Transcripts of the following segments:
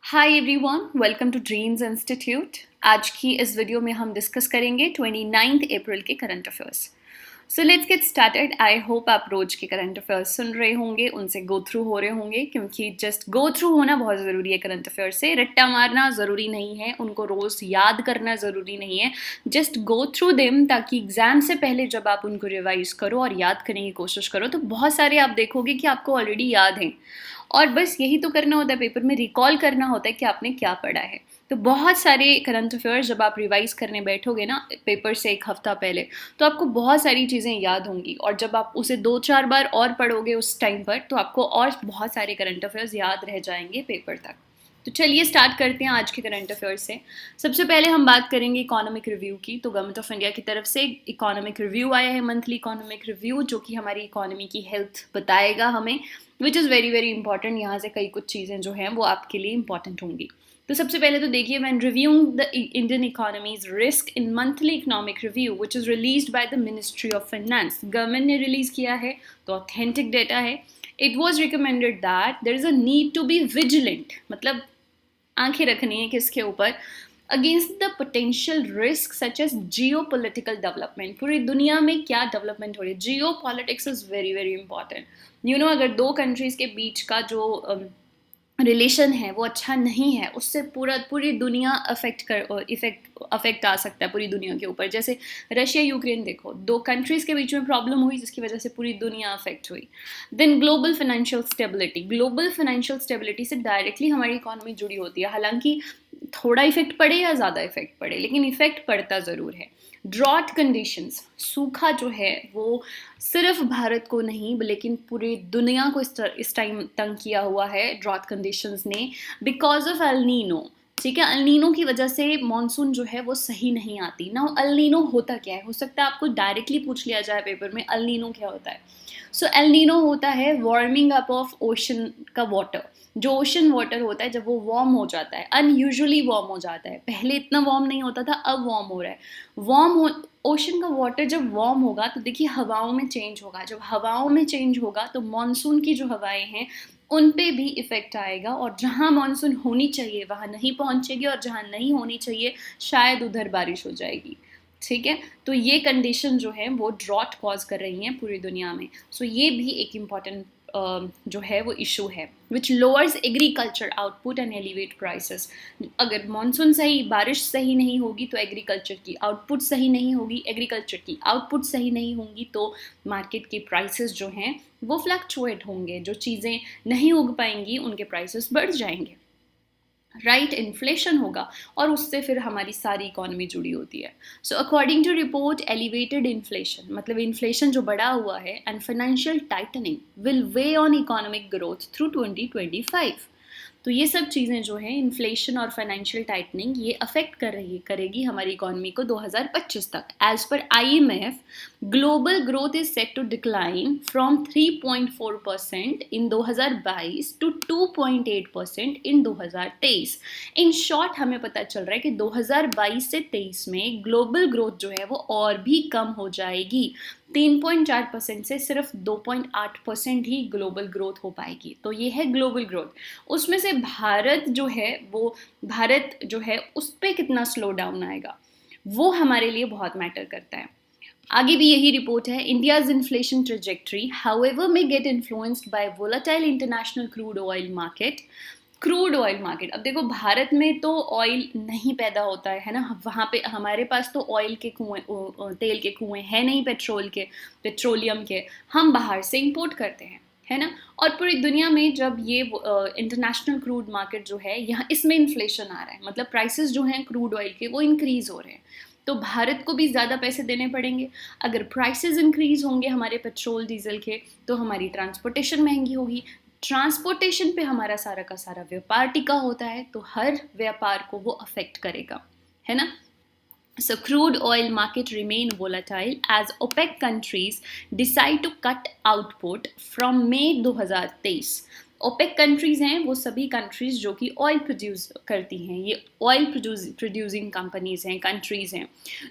Hi everyone, welcome to dreams institute. आज की इस वीडियो में हम डिस्कस करेंगे 29 अप्रैल के current affairs. So let's get started. I hope आप रोज के करंट अफेयर्स सुन रहे होंगे, उनसे गो थ्रू हो रहे होंगे, क्योंकि जस्ट गो थ्रू होना बहुत ज़रूरी है करंट अफेयर्स से। रट्टा मारना ज़रूरी नहीं है, उनको रोज़ याद करना ज़रूरी नहीं है। जस्ट गो थ्रू देम, ताकि एग्जाम से पहले जब आप उनको रिवाइज करो और याद करने की कोशिश करो तो बहुत सारे आप देखोगे कि आपको ऑलरेडी याद हैं। और बस यही तो करना होता है, पेपर में रिकॉल करना होता है कि आपने क्या पढ़ा है। तो बहुत सारे करंट अफेयर्स जब आप रिवाइज करने बैठोगे ना पेपर से एक हफ्ता पहले, तो आपको बहुत सारी चीज़ें याद होंगी। और जब आप उसे 2-4 बार और पढ़ोगे उस टाइम पर, तो आपको और बहुत सारे करंट अफेयर्स याद रह जाएंगे पेपर तक। तो चलिए स्टार्ट करते हैं आज के करंट अफेयर्स से। सबसे पहले हम बात करेंगे इकोनॉमिक रिव्यू की। तो गवर्नमेंट ऑफ इंडिया की तरफ से इकोनॉमिक रिव्यू आया है, मंथली इकोनॉमिक रिव्यू, जो कि हमारी इकोनॉमी की हेल्थ बताएगा हमें, which is very very important. यहाँ से कई कुछ चीज़ें जो हैं वो आपके लिए इंपॉर्टेंट होंगी। तो सबसे पहले तो देखिए, when reviewing the Indian economy's risk in monthly economic review which is released by the ministry of finance, government ने रिलीज किया है, तो ऑथेंटिक डेटा है। It was recommended that there is a need to be vigilant, मतलब आंखें रखनी है किसके ऊपर, against the potential risk such as geopolitical development. पूरी दुनिया में क्या डेवलपमेंट हो रही है, geopolitics is very very important. अगर दो कंट्रीज के बीच का जो रिलेशन है वो अच्छा नहीं है, उससे पूरी दुनिया अफेक्ट आ सकता है पूरी दुनिया के ऊपर। जैसे रशिया यूक्रेन देखो, दो कंट्रीज के बीच में प्रॉब्लम हुई जिसकी वजह से पूरी दुनिया अफेक्ट हुई। देन ग्लोबल फाइनेंशियल स्टेबिलिटी से डायरेक्टली हमारी इकोनॉमी जुड़ी होती है। हालांकि थोड़ा इफेक्ट पड़े या ज़्यादा इफेक्ट पड़े, लेकिन इफेक्ट पड़ता ज़रूर है। ड्रॉट कंडीशंस, सूखा जो है वो सिर्फ भारत को नहीं लेकिन पूरी दुनिया को इस टाइम तंग किया हुआ है ड्रॉट कंडीशंस ने, बिकॉज ऑफ एल नीनो। ठीक है, अल नीनो की वजह से मॉनसून जो है वो सही नहीं आती ना। अल नीनो होता क्या है, हो सकता है आपको डायरेक्टली पूछ लिया जाए पेपर में, अल नीनो क्या होता है। सो एल नीनो होता है वार्मिंग अप ऑफ ओशन का वाटर। जो ओशन वाटर होता है जब वो वार्म हो जाता है, अनयूजुअली वार्म हो जाता है, पहले इतना वार्म नहीं होता था, अब वार्म हो रहा है। ओशन का वाटर जब वार्म होगा तो देखिए हवाओं में चेंज होगा। जब हवाओं में चेंज होगा तो मॉनसून की जो हवाएं हैं उन पे भी इफेक्ट आएगा, और जहाँ मॉनसून होनी चाहिए वहाँ नहीं पहुँचेगी, और जहाँ नहीं होनी चाहिए शायद उधर बारिश हो जाएगी। ठीक है, तो ये कंडीशन जो है वो ड्रॉट कॉज कर रही हैं पूरी दुनिया में। सो ये भी एक इम्पॉर्टेंट जो है वो इशू है, which lowers agriculture output and elevate prices. अगर मानसून सही, बारिश सही नहीं होगी तो एग्रीकल्चर की आउटपुट सही नहीं होगी, एग्रीकल्चर की आउटपुट सही नहीं होंगी तो मार्केट के प्राइसेस जो हैं वो फ्लक्चुएट होंगे। जो चीज़ें नहीं उग पाएंगी उनके प्राइसेस बढ़ जाएंगे, राइट, इन्फ्लेशन होगा, और उससे फिर हमारी सारी इकोनॉमी जुड़ी होती है। So according to report, elevated inflation मतलब इन्फ्लेशन जो बढ़ा हुआ है and financial tightening will weigh on economic growth through 2025। तो ये सब चीज़ें जो हैं, इन्फ्लेशन और फाइनेंशियल टाइटनिंग, ये अफेक्ट करेगी हमारी इकोनॉमी को 2025 तक। As per IMF, global growth is set to decline from 3.4% in 2022 to 2.8% in 2023। In short हमें पता चल रहा है कि 2022 से 23 में ग्लोबल ग्रोथ जो है वो और भी कम हो जाएगी। 3.4% से सिर्फ 2.8% ही ग्लोबल ग्रोथ हो पाएगी। तो ये है ग्लोबल ग्रोथ। उसमें से भारत जो है उस पर कितना स्लो डाउन आएगा वो हमारे लिए बहुत मैटर करता है। आगे भी यही रिपोर्ट है, India's inflation trajectory however may get influenced by volatile international crude oil market. अब देखो, भारत में तो ऑयल नहीं पैदा होता है ना, वहाँ पे हमारे पास तो ऑयल के कुएं, तेल के कुएं हैं नहीं, पेट्रोलियम के हम बाहर से इंपोर्ट करते हैं, है ना। और पूरी दुनिया में जब ये इंटरनेशनल क्रूड मार्केट जो है, यहाँ इसमें इन्फ्लेशन आ रहा है, मतलब प्राइसेस जो हैं क्रूड ऑयल के वो इंक्रीज हो रहे हैं, तो भारत को भी ज़्यादा पैसे देने पड़ेंगे। अगर प्राइसेस इंक्रीज होंगे हमारे पेट्रोल डीजल के, तो हमारी ट्रांसपोर्टेशन महंगी होगी। ट्रांसपोर्टेशन पे हमारा सारा का सारा व्यापार टिका होता है, तो हर व्यापार को वो अफेक्ट करेगा, है ना। So crude oil market remain volatile as OPEC countries decide to cut output from May 2023। OPEC countries हैं वो सभी कंट्रीज जो कि ऑयल प्रोड्यूस करती हैं, ये ऑयल प्रोड्यूसिंग कंपनीज हैं, कंट्रीज हैं।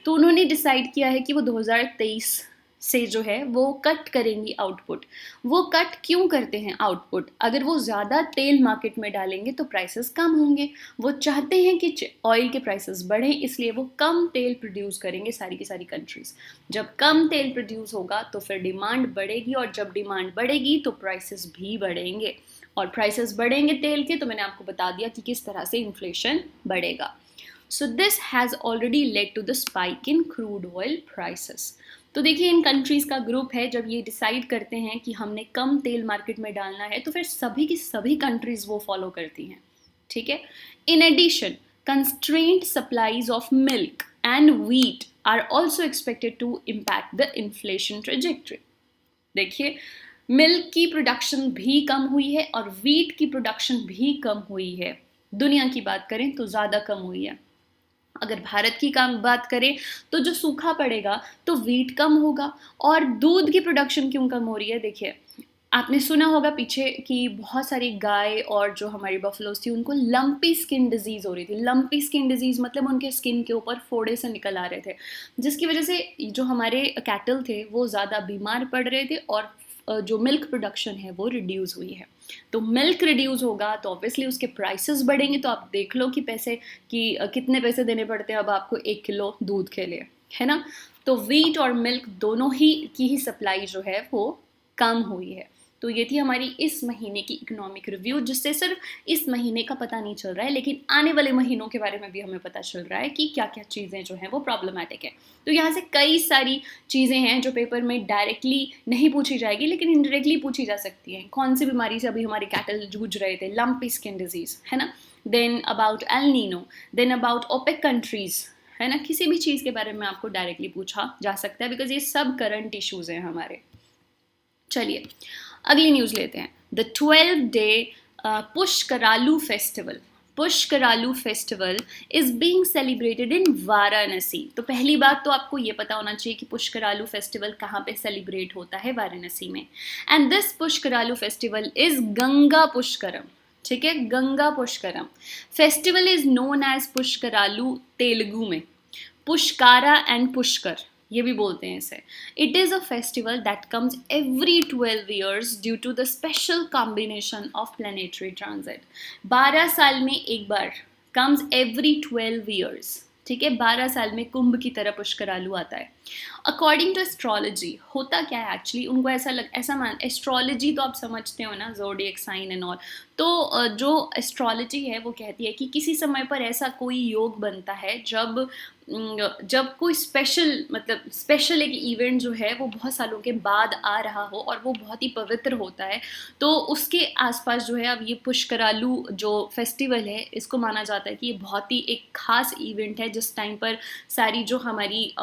तो उन्होंने डिसाइड किया है कि वो 2023 से जो है वो कट करेंगी आउटपुट। वो कट क्यों करते हैं आउटपुट? अगर वो ज़्यादा तेल मार्केट में डालेंगे तो प्राइसेस कम होंगे। वो चाहते हैं कि ऑयल के प्राइसेस बढ़ें, इसलिए वो कम तेल प्रोड्यूस करेंगे सारी की सारी कंट्रीज़। जब कम तेल प्रोड्यूस होगा तो फिर डिमांड बढ़ेगी, और जब डिमांड बढ़ेगी तो प्राइसेस भी बढ़ेंगे, और प्राइसेस बढ़ेंगे तेल के तो मैंने आपको बता दिया कि किस तरह से इन्फ्लेशन बढ़ेगा। So this has already led to the spike in crude oil prices. तो देखिए, इन कंट्रीज़ का ग्रुप है, जब ये डिसाइड करते हैं कि हमने कम तेल मार्केट में डालना है तो फिर सभी की सभी कंट्रीज़ वो फॉलो करती हैं, ठीक है। In addition, constraint supplies of milk and wheat are also expected to impact the inflation trajectory. देखिए, मिल्क की प्रोडक्शन भी कम हुई है और व्हीट की प्रोडक्शन भी कम हुई है। दुनिया की बात करें तो ज़्यादा कम हुई है। अगर भारत की काम बात करें तो जो सूखा पड़ेगा तो वीट कम होगा। और दूध की प्रोडक्शन क्यों कम हो रही है? देखिए, आपने सुना होगा पीछे कि बहुत सारी गाय और जो हमारी बफलोस थी उनको लंपी स्किन डिजीज़ हो रही थी। लंपी स्किन डिजीज़ मतलब उनके स्किन के ऊपर फोड़े से निकल आ रहे थे, जिसकी वजह से जो हमारे कैटल थे वो ज़्यादा बीमार पड़ रहे थे, और जो मिल्क प्रोडक्शन है वो रिड्यूस हुई है। तो मिल्क रिड्यूस होगा तो ऑब्वियसली उसके प्राइसेस बढ़ेंगे। तो आप देख लो कि कितने पैसे देने पड़ते हैं अब आपको 1 किलो दूध के लिए, है ना। तो व्हीट और मिल्क दोनों ही की ही सप्लाई जो है वो कम हुई है। तो ये थी हमारी इस महीने की इकोनॉमिक रिव्यू, जिससे सिर्फ इस महीने का पता नहीं चल रहा है, लेकिन आने वाले महीनों के बारे में भी हमें पता चल रहा है कि क्या क्या चीज़ें जो हैं वो प्रॉब्लमैटिक है। तो यहाँ से कई सारी चीज़ें हैं जो पेपर में डायरेक्टली नहीं पूछी जाएगी लेकिन इनडायरेक्टली पूछी जा सकती हैं। कौन सी बीमारी से अभी हमारे कैटल जूझ रहे थे? लंपी स्किन डिजीज़, है ना। Then about El Nino, then about OPEC countries, है ना। किसी भी चीज़ के बारे में आपको डायरेक्टली पूछा जा सकता है, बिकॉज ये सब करंट इश्यूज़ हैं हमारे। चलिए अगली न्यूज़ लेते हैं। The 12-day Pushkaralu festival. Pushkaralu festival is being celebrated in Varanasi. तो पहली बात तो आपको ये पता होना चाहिए कि पुष्करालू फेस्टिवल कहाँ पे सेलिब्रेट होता है? वाराणसी में। And this Pushkaralu festival is Ganga Pushkaram, ठीक है, Ganga Pushkaram. Festival is known as Pushkaralu Telugu में, पुष्कारा एंड पुष्कर ये भी बोलते हैं इसे। It is a festival that comes every 12 years due to the special combination of planetary transit. 12 साल में एक बार, कम्स एवरी 12 ईयर्स, ठीक है। 12 साल में कुंभ की तरह पुष्करालू आता है। अकॉर्डिंग टू एस्ट्रोलॉजी, होता क्या है एक्चुअली, उनको एस्ट्रोलॉजी तो आप समझते हो ना, ज़ोडिएक साइन एंड ऑल। तो जो एस्ट्रोलॉजी है वो कहती है कि किसी समय पर ऐसा कोई योग बनता है जब कोई स्पेशल एक इवेंट जो है वो बहुत सालों के बाद आ रहा हो और वो बहुत ही पवित्र होता है। तो उसके आसपास जो है, अब ये पुष्करालू जो फेस्टिवल है इसको माना जाता है कि ये बहुत ही एक खास इवेंट है, जिस टाइम पर सारी जो हमारी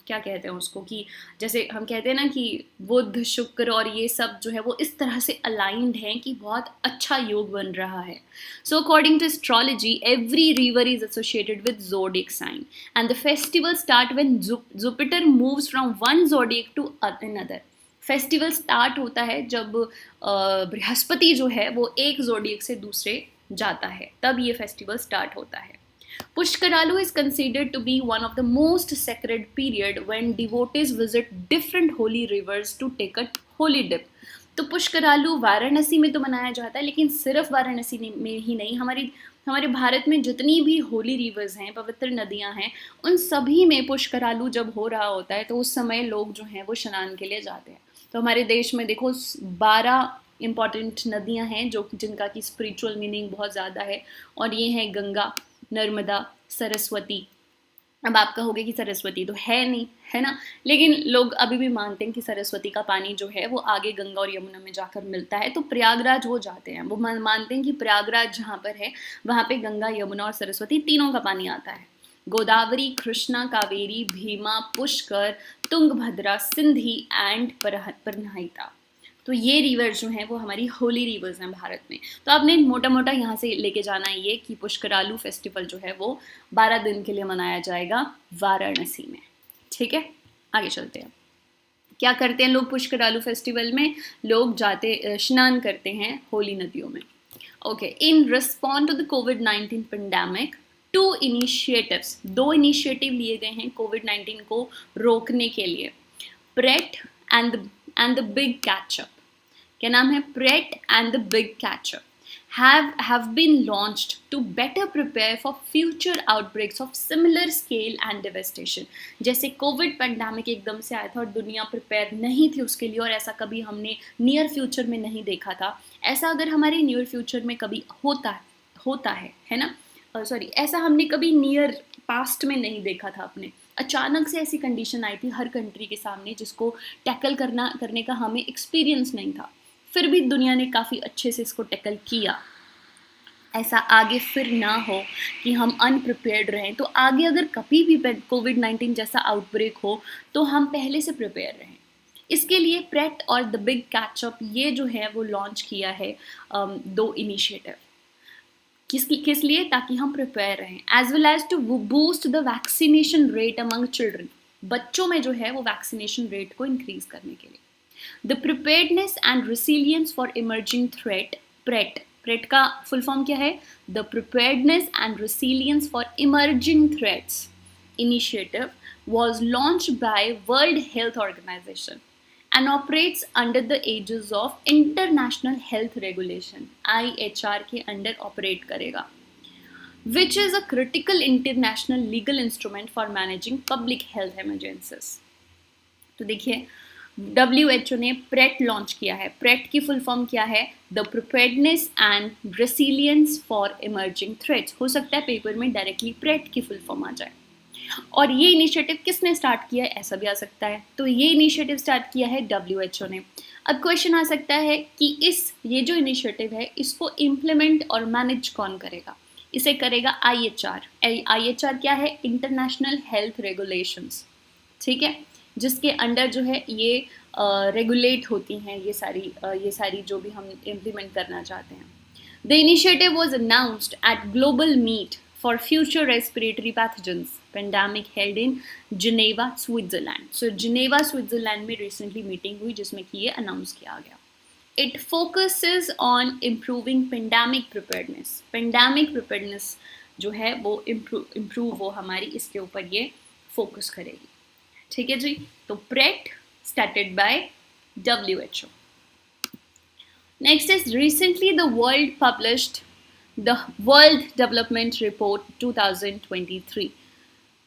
क्या कहते हैं उसको, कि जैसे हम कहते हैं ना कि बुध शुक्र और ये सब जो है वो इस तरह से अलाइंड हैं कि बहुत अच्छा योग बन रहा है। So according to astrology, every river is associated with zodiac sign and the festival start when Jupiter moves from one zodiac to another. Festival start होता है जब बृहस्पति जो है वो एक ज़ोडिएक से दूसरे जाता है, तब ये फेस्टिवल स्टार्ट होता है। Pushkaralu is considered to be one of the most sacred period when devotees visit different holy rivers to take a holy dip. तो पुष्करालू वाराणसी में तो मनाया जाता है, लेकिन सिर्फ वाराणसी में ही नहीं, हमारे भारत में जितनी भी होली रिवर्स हैं, पवित्र नदियां हैं, उन सभी में पुष्करालू जब हो रहा होता है तो उस समय लोग जो हैं वो स्नान के लिए जाते हैं। तो हमारे देश में देखो 12 इम्पॉर्टेंट नदियां हैं जिनका की स्पिरिचुअल मीनिंग बहुत ज़्यादा है, और ये हैं गंगा, नर्मदा, सरस्वती। अब आप कहोगे कि सरस्वती तो है नहीं, है ना, लेकिन लोग अभी भी मानते हैं कि सरस्वती का पानी जो है वो आगे गंगा और यमुना में जाकर मिलता है। तो प्रयागराज वो जाते हैं, वो मानते हैं कि प्रयागराज जहाँ पर है वहाँ पे गंगा, यमुना और सरस्वती तीनों का पानी आता है। गोदावरी, कृष्णा, कावेरी, भीमा, पुष्कर, तुंगभद्रा, सिंधी एंड परनहिता। तो ये रिवर्स जो हैं वो हमारी होली रिवर्स हैं भारत में। तो आपने मोटा मोटा यहाँ से लेके जाना है ये कि पुष्करालू फेस्टिवल जो है वो 12 दिन के लिए मनाया जाएगा वाराणसी में, ठीक है। आगे चलते हैं। क्या करते हैं लोग पुष्करालू फेस्टिवल में? लोग जाते स्नान करते हैं होली नदियों में। Okay, in respond to the कोविड-19 पेंडेमिक, 2 इनिशिएटिव्स, 2 इनिशिएटिव लिए गए हैं कोविड-19 को रोकने के लिए। PRET and the big catchup, क्या नाम है, PRET and the big catchup have been launched to better prepare for future outbreaks of similar scale and devastation। जैसे कोविड पैंडेमिक एकदम से आया था और दुनिया प्रिपेयर नहीं थी उसके लिए, और ऐसा कभी हमने नियर फ्यूचर में नहीं देखा था। ऐसा अगर हमारे नियर फ्यूचर में कभी होता है ना, सॉरी, ऐसा हमने कभी नियर पास्ट में नहीं देखा था। अपने अचानक से ऐसी कंडीशन आई थी हर कंट्री के सामने जिसको टैकल करने का हमें एक्सपीरियंस नहीं था, फिर भी दुनिया ने काफ़ी अच्छे से इसको टैकल किया। ऐसा आगे फिर ना हो कि हम अनप्रिपेयर्ड रहें, तो आगे अगर कभी भी कोविड-19 जैसा आउटब्रेक हो तो हम पहले से प्रिपेयर रहें। इसके लिए प्रेट और द बिग कैचअप ये जो है वो लॉन्च किया है, दो इनिशिएटिव। किस लिए, ताकि हम प्रिपेयर रहें, as well as to boost the vaccination rate among children. बच्चों में जो है वो वैक्सीनेशन रेट को इंक्रीज करने के लिए। The preparedness and resilience for emerging threat, parade का फुल फॉर्म क्या है, the preparedness and resilience for emerging threats initiative was launched by World Health Organization and operates under the aegis of International Health Regulation IHR के under operate करेगा, which is a critical international legal instrument for managing public health emergencies। तो देखिए WHO ने parade launch किया है। Parade की full form क्या है, the preparedness and resilience for emerging threats. हो सकता है पेपर में डायरेक्टली प्रेट की फुल फॉर्म आ जाए। और ये इनिशिएटिव किसने स्टार्ट किया है, ऐसा भी आ सकता है। तो ये इनिशिएटिव स्टार्ट किया है WHO ने। अब क्वेश्चन आ सकता है कि ये जो इनिशिएटिव है इसको इम्प्लीमेंट और मैनेज कौन करेगा। इसे करेगा IHR। IHR क्या है, इंटरनेशनल हेल्थ रेगुलेशंस, ठीक है, जिसके अंडर जो है ये रेगुलेट होती हैं ये सारी जो भी हम इम्प्लीमेंट करना चाहते हैं। The initiative was announced at global meet for future respiratory pathogens pandemic held in Geneva, Switzerland। So Geneva, Switzerland में recently meeting हुई जिसमें कि ये announce किया गया। It focuses on improving pandemic preparedness। Pandemic preparedness जो है वो improve वो हमारी इसके ऊपर ये focus करेगी, ठीक है जी। तो PRET started by WHO। Next is recently the world published the World Development Report 2023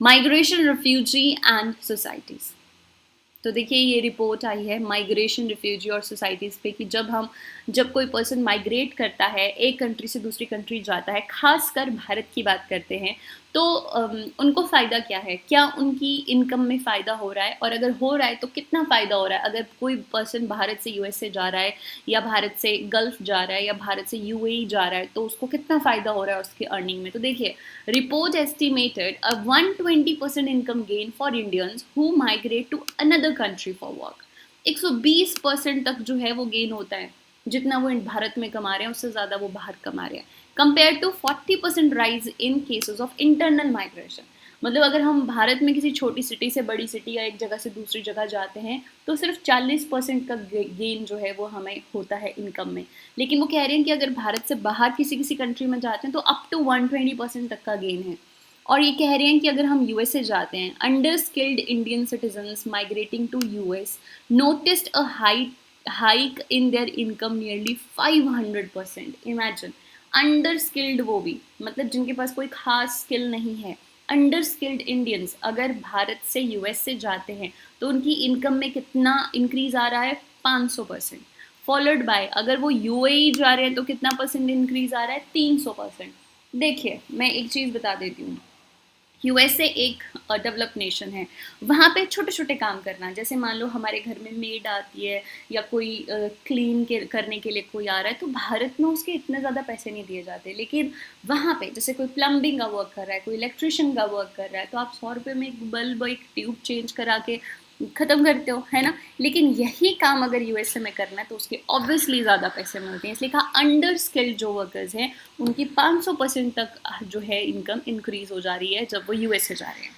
Migration, Refugee and Societies। तो देखिए ये रिपोर्ट आई है माइग्रेशन, रिफ्यूजी और सोसाइटीज़ पे कि जब कोई पर्सन माइग्रेट करता है, एक कंट्री से दूसरी कंट्री जाता है, खासकर भारत की बात करते हैं, तो उनको फ़ायदा क्या है, क्या उनकी इनकम में फ़ायदा हो रहा है, और अगर हो रहा है तो कितना फ़ायदा हो रहा है। अगर कोई पर्सन भारत से USA जा रहा है, या भारत से गल्फ़ जा रहा है, या भारत से UAE जा रहा है, तो उसको कितना फ़ायदा हो रहा है उसकी अर्निंग में। तो देखिए report estimated a 120% income gain for Indians who migrate to another country for work. 120% तक जो है वो गेन होता है, जितना वो भारत में कमा रहे हैं उससे ज़्यादा वो बाहर कमा रहे हैं, compare to 40% rise in cases of internal migration. मतलब अगर हम भारत में किसी छोटी सिटी से बड़ी सिटी या एक जगह से दूसरी जगह जाते हैं तो सिर्फ 40% का गेन जो है वो हमें होता है इनकम में, लेकिन वो कह रहे हैं कि अगर भारत से बाहर किसी कंट्री में जाते हैं तो अप टू 120% तक का गेन है। और ये कह रहे हैं कि अगर हम USA जाते हैं, under skilled Indian citizens migrating to US noticed a hike in their income nearly 500%। Imagine, under skilled, वो भी मतलब जिनके पास कोई खास स्किल नहीं है, अंडर स्किल्ड इंडियंस अगर भारत से US से जाते हैं तो उनकी इनकम में कितना इंक्रीज आ रहा है, 500%। फॉलोड बाय अगर वो UAE जा रहे हैं तो कितना परसेंट इंक्रीज आ रहा है, 300%। देखिए मैं एक चीज़ बता देती हूँ, USA एक डेवलप नेशन है, वहाँ पे छोटे छोटे काम करना, जैसे मान लो हमारे घर में मेड आती है या कोई क्लीन करने के लिए कोई आ रहा है, तो भारत में उसके इतने ज़्यादा पैसे नहीं दिए जाते, लेकिन वहाँ पे जैसे कोई प्लम्बिंग का वर्क कर रहा है, कोई इलेक्ट्रिशियन का वर्क कर रहा है, तो आप 100 रुपये में एक बल्ब, एक ट्यूब चेंज करा के ख़त्म करते हो, है ना। लेकिन यही काम अगर USA में करना है तो उसके ऑब्वियसली ज़्यादा पैसे मिलते हैं, इसलिए कहा अंडर स्किल्ड जो वर्कर्स हैं उनकी 500% तक जो है इनकम इंक्रीज हो जा रही है जब वो USA जा रहे हैं।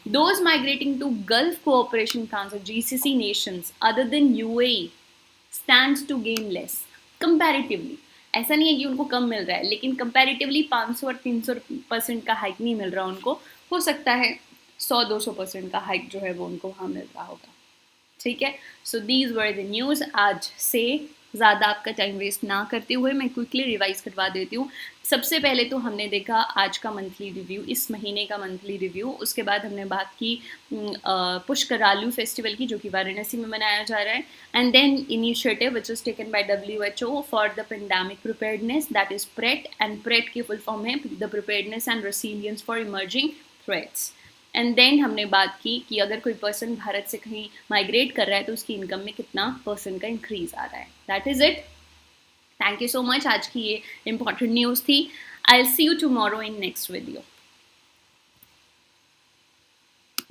Those migrating to Gulf Cooperation Council GCC nations other than UAE stands to gain less comparatively. ऐसा नहीं है कि उनको कम मिल रहा है, लेकिन कंपैरेटिवली 500 और 300% का हाइक नहीं मिल रहा उनको, हो सकता है 100-200% का हाइक जो है वो उनको वहाँ मिल रहा होगा, ठीक है, so these were the news. आज से ज़्यादा आपका टाइम वेस्ट ना करते हुए मैं क्विकली रिवाइज करवा देती हूँ। सबसे पहले तो हमने देखा आज का मंथली रिव्यू, इस महीने का मंथली रिव्यू। उसके बाद हमने बात की पुष्करालू फेस्टिवल की, जो कि वाराणसी में मनाया जा रहा है। And then initiative which is taken by WHO for the pandemic preparedness, that is PRET, and PRET की फुल फॉर्म है the preparedness and resilience for emerging threats. And then हमने बात की कि अगर कोई पर्सन भारत से कहीं माइग्रेट कर रहा है तो उसकी इनकम में कितना % का इंक्रीज आ रहा है। That is it. Thank you so much. आज की ये इंपॉर्टेंट न्यूज़ थी। I will see you tomorrow in next video.